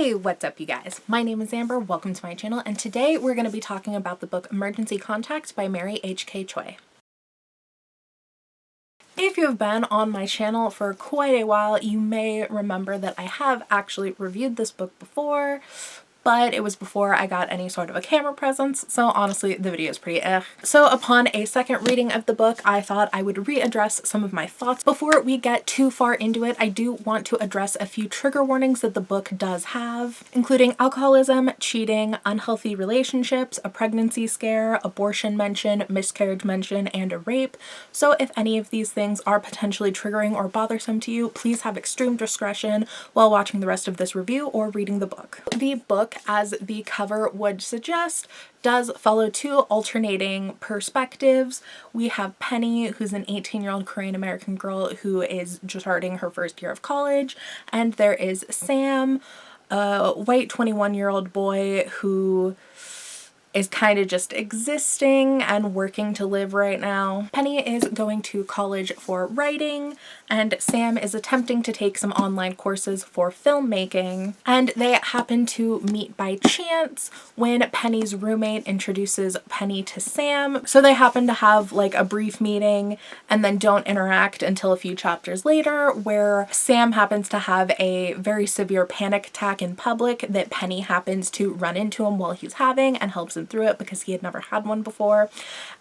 Hey, what's up you guys? My name is Amber, welcome to my channel, and today we're going to be talking about the book Emergency Contact by Mary H.K. Choi. If you have been on my channel for quite a while, you may remember that I have actually reviewed this book before, but it was before I got any sort of a camera presence, so honestly the video is pretty So upon a second reading of the book, I thought I would readdress some of my thoughts. Before we get too far into it, I do want to address a few trigger warnings that the book does have, including alcoholism, cheating, unhealthy relationships, a pregnancy scare, abortion mention, miscarriage mention, and a rape. So if any of these things are potentially triggering or bothersome to you, please have extreme discretion while watching the rest of this review or reading the book. The book, as the cover would suggest, does follow two alternating perspectives. We have Penny, who's an 18-year-old Korean American girl who is just starting her first year of college, and there is Sam, a white 21-year-old boy who is kind of just existing and working to live right now. Penny is going to college for writing, and Sam is attempting to take some online courses for filmmaking, and they happen to meet by chance when Penny's roommate introduces Penny to Sam. So they happen to have like a brief meeting and then don't interact until a few chapters later, where Sam happens to have a very severe panic attack in public that Penny happens to run into him while he's having and helps him through it because he had never had one before.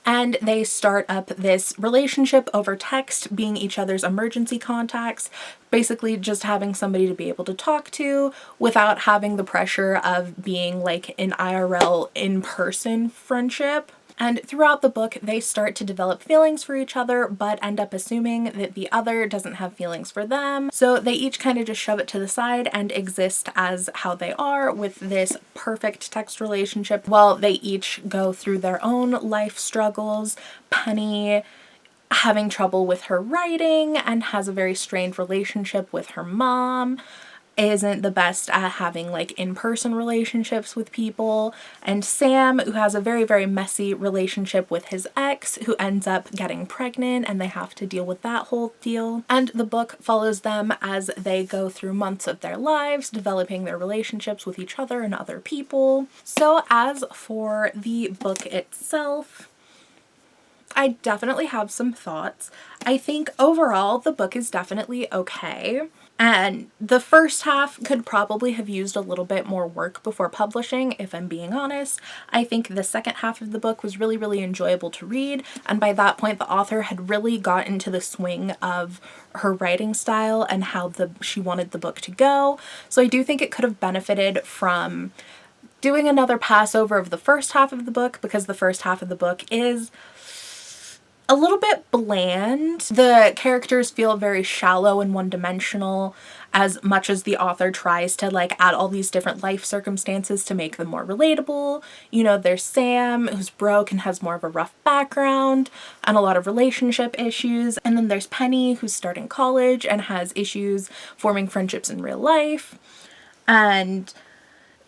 And they start up this relationship over text, being each other's emergency contacts, basically just having somebody to be able to talk to without having the pressure of being like an IRL in-person friendship. And throughout the book, they start to develop feelings for each other, but end up assuming that the other doesn't have feelings for them. So they each kind of just shove it to the side and exist as how they are with this perfect text relationship while they each go through their own life struggles. Penny having trouble with her writing and has a very strained relationship with her mom, isn't the best at having like in-person relationships with people, and Sam, who has a very, very messy relationship with his ex, who ends up getting pregnant and they have to deal with that whole deal. And the book follows them as they go through months of their lives, developing their relationships with each other and other people. So as for the book itself, I definitely have some thoughts. I think overall the book is definitely okay. And the first half could probably have used a little bit more work before publishing, if I'm being honest. I think the second half of the book was really, really enjoyable to read, and by that point the author had really got into the swing of her writing style and how she wanted the book to go. So I do think it could have benefited from doing another pass over of the first half of the book, because the first half of the book is a little bit bland. The characters feel very shallow and one-dimensional, as much as the author tries to like add all these different life circumstances to make them more relatable. You know, there's Sam, who's broke and has more of a rough background and a lot of relationship issues, and then there's Penny, who's starting college and has issues forming friendships in real life. And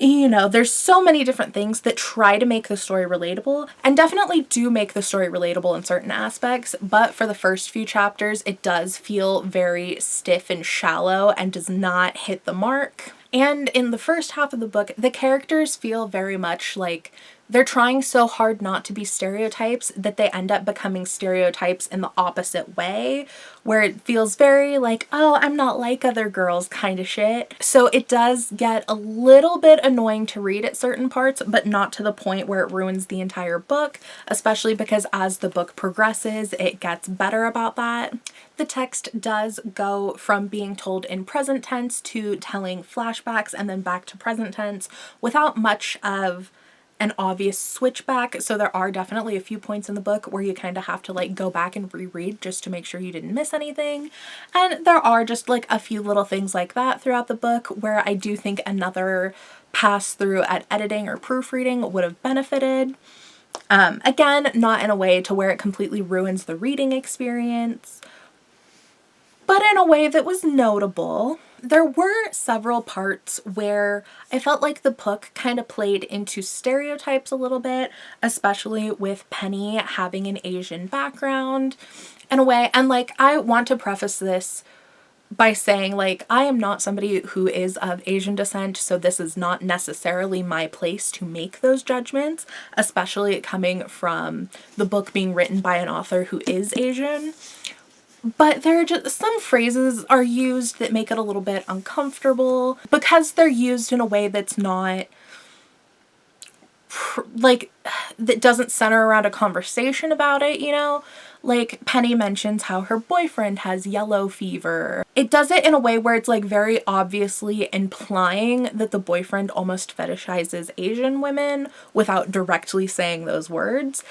you know, there's so many different things that try to make the story relatable, and definitely do make the story relatable in certain aspects, but for the first few chapters it does feel very stiff and shallow and does not hit the mark. And in the first half of the book, the characters feel very much like they're trying so hard not to be stereotypes that they end up becoming stereotypes in the opposite way, where it feels very like, oh, I'm not like other girls kind of shit. So it does get a little bit annoying to read at certain parts, but not to the point where it ruins the entire book, especially because as the book progresses, it gets better about that. The text does go from being told in present tense to telling flashbacks and then back to present tense without much of an obvious switchback. So there are definitely a few points in the book where you kind of have to like go back and reread just to make sure you didn't miss anything. And there are just like a few little things like that throughout the book where I do think another pass through at editing or proofreading would have benefited. Again, not in a way to where it completely ruins the reading experience, but in a way that was notable. There were several parts where I felt like the book kind of played into stereotypes a little bit, especially with Penny having an Asian background in a way. And like, I want to preface this by saying like, I am not somebody who is of Asian descent, so this is not necessarily my place to make those judgments, especially coming from the book being written by an author who is Asian. But there are just some phrases are used that make it a little bit uncomfortable because they're used in a way that's not like, that doesn't center around a conversation about it, you know? Like, Penny mentions how her boyfriend has yellow fever. It does it in a way where it's like very obviously implying that the boyfriend almost fetishizes Asian women without directly saying those words.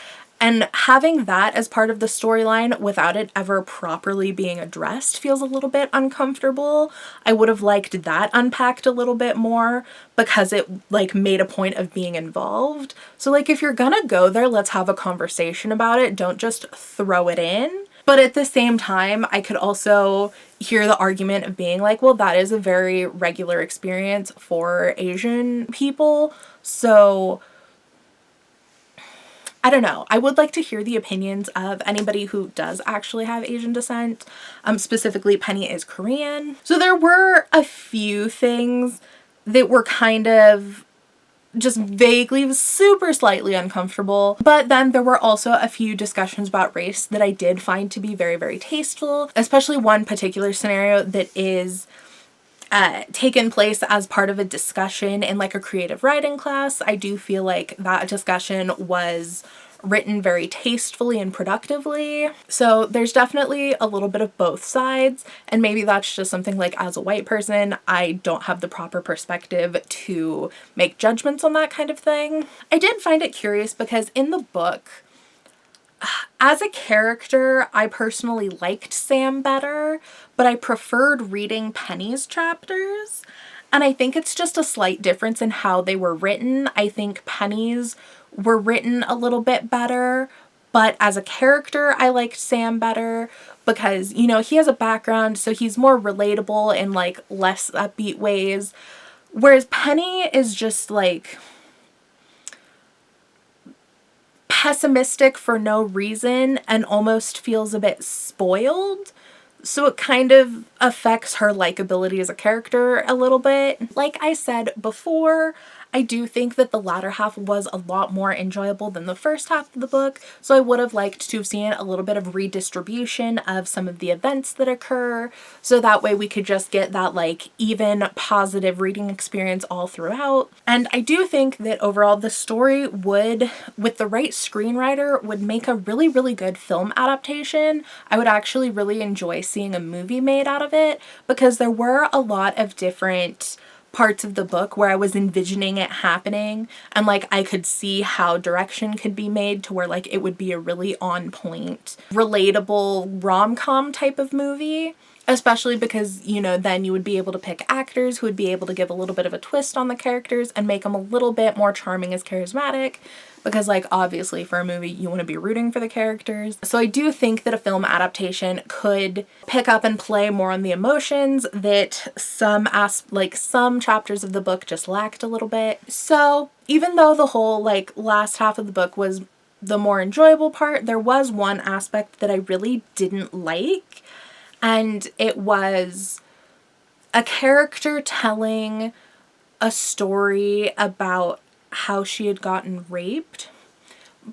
And having that as part of the storyline without it ever properly being addressed feels a little bit uncomfortable. I would have liked that unpacked a little bit more because it like made a point of being involved. So like, if you're gonna go there, let's have a conversation about it. Don't just throw it in. But at the same time, I could also hear the argument of being like, well, that is a very regular experience for Asian people. So I don't know. I would like to hear the opinions of anybody who does actually have Asian descent. Specifically, Penny is Korean. So there were a few things that were kind of just vaguely, super slightly uncomfortable. But then there were also a few discussions about race that I did find to be very, very tasteful, especially one particular scenario that is taken place as part of a discussion in like a creative writing class. I do feel like that discussion was written very tastefully and productively. So there's definitely a little bit of both sides, and maybe that's just something like, as a white person, I don't have the proper perspective to make judgments on that kind of thing. I did find it curious because in the book, as a character, I personally liked Sam better, but I preferred reading Penny's chapters. And I think it's just a slight difference in how they were written. I think Penny's were written a little bit better, but as a character, I liked Sam better because, you know, he has a background, so he's more relatable in like less upbeat ways. Whereas Penny is just like pessimistic for no reason and almost feels a bit spoiled. So it kind of affects her likability as a character a little bit. Like I said before, I do think that the latter half was a lot more enjoyable than the first half of the book, so I would have liked to have seen a little bit of redistribution of some of the events that occur, so that way we could just get that like even positive reading experience all throughout. And I do think that overall the story would, with the right screenwriter, would make a really, really good film adaptation. I would actually really enjoy seeing a movie made out of it because there were a lot of different parts of the book where I was envisioning it happening, and like I could see how direction could be made to where like it would be a really on point, relatable rom-com type of movie. Especially because, you know, then you would be able to pick actors who would be able to give a little bit of a twist on the characters and make them a little bit more charming as charismatic. Because, like, obviously for a movie, you want to be rooting for the characters. So I do think that a film adaptation could pick up and play more on the emotions that some chapters of the book just lacked a little bit. So even though the whole, like, last half of the book was the more enjoyable part, there was one aspect that I really didn't like. And it was a character telling a story about how she had gotten raped,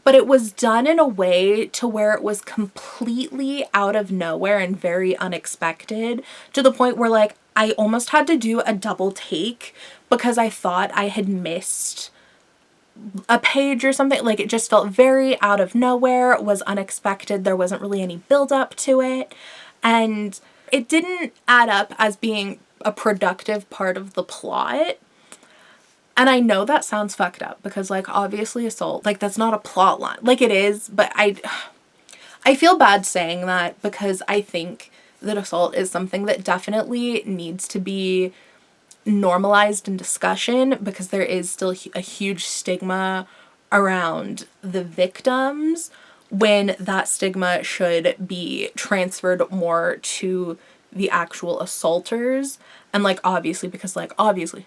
but it was done in a way to where it was completely out of nowhere and very unexpected, to the point where like I almost had to do a double take because I thought I had missed a page or something. Like, it just felt very out of nowhere. It was unexpected. There wasn't really any build up to it. And it didn't add up as being a productive part of the plot. And I know that sounds fucked up because, like, obviously assault, like, that's not a plot line. Like, it is, but I feel bad saying that because I think that assault is something that definitely needs to be normalized in discussion because there is still a huge stigma around the victims, when that stigma should be transferred more to the actual assaulters. And like, obviously, because like, obviously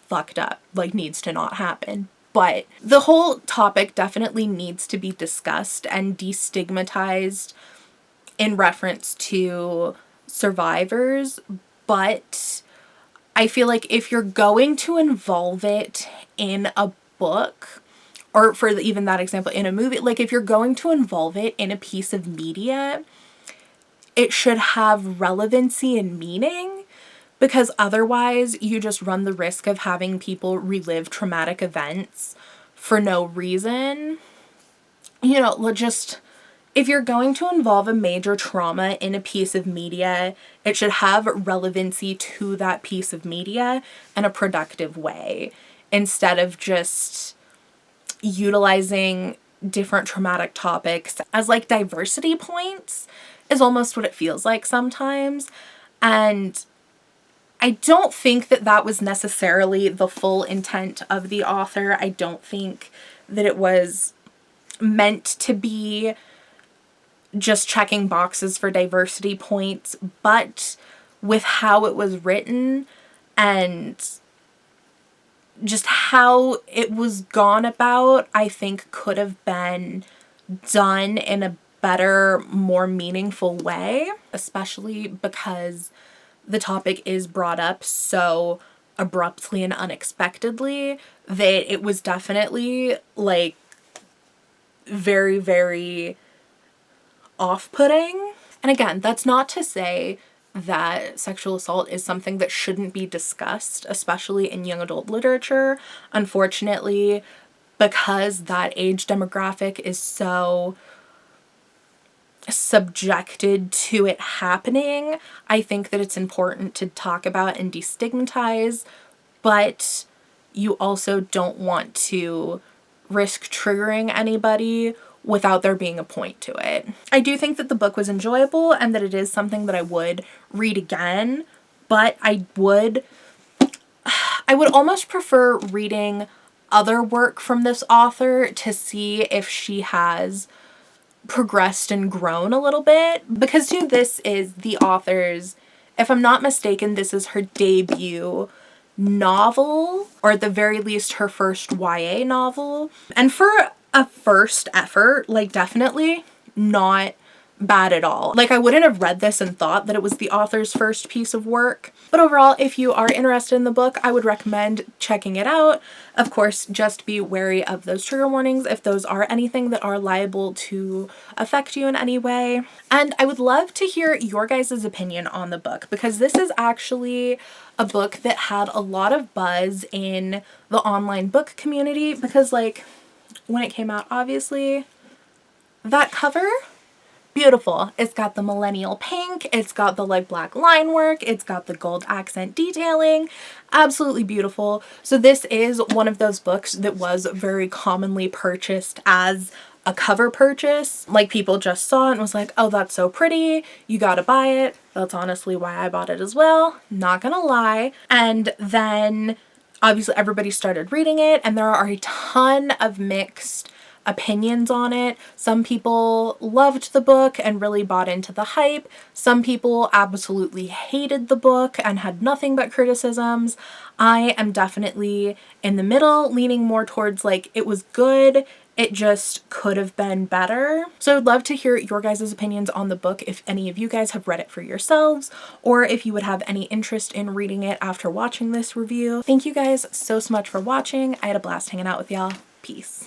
fucked up, like, needs to not happen. But the whole topic definitely needs to be discussed and destigmatized in reference to survivors, but I feel like if you're going to involve it in a book, or for even that example, in a movie, like if you're going to involve it in a piece of media, it should have relevancy and meaning, because otherwise you just run the risk of having people relive traumatic events for no reason. You know, just if you're going to involve a major trauma in a piece of media, it should have relevancy to that piece of media in a productive way, instead of just utilizing different traumatic topics as like diversity points is almost what it feels like sometimes. And I don't think that that was necessarily the full intent of the author. I don't think that it was meant to be just checking boxes for diversity points, but with how it was written and just how it was gone about, I think could have been done in a better, more meaningful way, especially because the topic is brought up so abruptly and unexpectedly that it was definitely like very, very off-putting. And again, that's not to say that sexual assault is something that shouldn't be discussed, especially in young adult literature. Unfortunately, because that age demographic is so subjected to it happening, I think that it's important to talk about and destigmatize, but you also don't want to risk triggering anybody without there being a point to it. I do think that the book was enjoyable and that it is something that I would read again, but I would almost prefer reading other work from this author to see if she has progressed and grown a little bit, because too, this is the author's, if I'm not mistaken, this is her debut novel, or at the very least her first YA novel. And for a first effort, like, definitely not bad at all. Like, I wouldn't have read this and thought that it was the author's first piece of work. But overall, if you are interested in the book, I would recommend checking it out. Of course, just be wary of those trigger warnings if those are anything that are liable to affect you in any way. And I would love to hear your guys' opinion on the book, because this is actually a book that had a lot of buzz in the online book community, because like when it came out, obviously, that cover, beautiful. It's got the millennial pink, it's got the like black line work, it's got the gold accent detailing, absolutely beautiful. So this is one of those books that was very commonly purchased as a cover purchase. Like, people just saw it and was like, oh, that's so pretty, you gotta buy it. That's honestly why I bought it as well, not gonna lie. And then obviously everybody started reading it, and there are a ton of mixed opinions on it. Some people loved the book and really bought into the hype. Some people absolutely hated the book and had nothing but criticisms. I am definitely in the middle, leaning more towards like, it was good, it just could have been better. So I'd love to hear your guys' opinions on the book, if any of you guys have read it for yourselves, or if you would have any interest in reading it after watching this review. Thank you guys so much for watching. I had a blast hanging out with y'all. Peace.